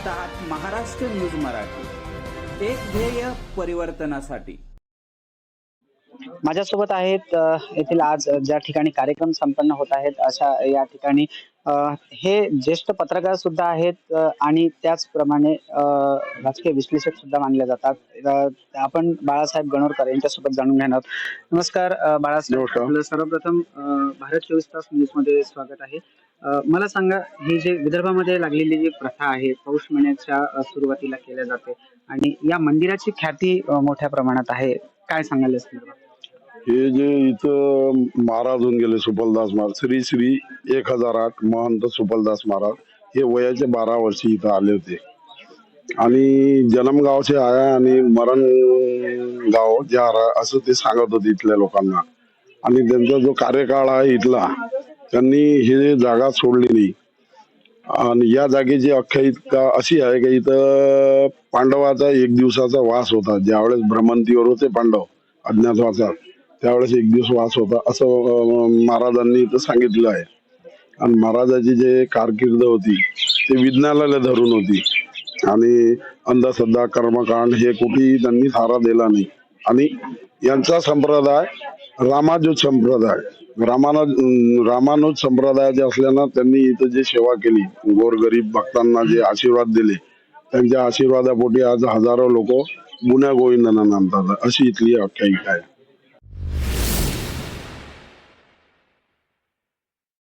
पाहत आहात महाराष्ट्र न्यूज मराठी, एक ध्येय परिवर्तनासाठी। माझ्यासोबत आहेत येथील आज ज्या ठिकाणी कार्यक्रम संपन्न होत आहेत अशा या ठिकाणी हे ज्येष्ठ पत्रकार सुद्धा आहेत आणि त्याचप्रमाणे राजकीय विश्लेषक सुद्धा मानले जातात। आपण बाळासाहेब गणोरकर यांच्यासोबत जाणून घेणार आहोत। नमस्कार बाळासाहेब, आपलं सर्वप्रथम भारत 24 तास न्यूज मध्ये स्वागत आहे। मला सांगा, ही जे विदर्भामध्ये लागलेली जी प्रथा आहे, पौष महिन्याच्या सुरुवातीला केल्या जाते आणि या मंदिराची ख्याती मोठ्या प्रमाणात आहे, काय सांगाल या संदर्भात? हे जे इथं महाराज होऊन गेले सुपलदास महाराज, श्री श्री 1008 महंत सुपलदास महाराज, हे वयाचे 12 वर्षी इथं आले होते आणि जन्म गावचे आहे आणि मरण गाव जे असं ते सांगत होते इथल्या लोकांना। आणि त्यांचा जो कार्यकाळ आहे इथला, त्यांनी हे जागा सोडली नाही। आणि या जागेची आख्यायिका अशी आहे की इथं पांडवाचा 1 दिवसाचा वास होता। ज्यावेळेस भ्रमंतीवर होते पांडव अज्ञातवासात, त्यावेळेस 1 दिवस वास होता असं महाराजांनी इथं सांगितलं आहे। आणि महाराजाची जे कारकीर्द होती ते विज्ञानाला धरून होती आणि अंधश्रद्धा कर्मकांड हे कुठेही त्यांनी थारा दिला नाही। आणि यांचा संप्रदाय रामानुज संप्रदाय, रामानुज संप्रदायाचे असल्यानं त्यांनी इथं जे सेवा केली, गोरगरीब भक्तांना जे आशीर्वाद दिले, त्यांच्या आशीर्वादापोटी आज हजारो लोक गुण्या गोविंदांना नांदतात, अशी इथली आख्यायिका आहे।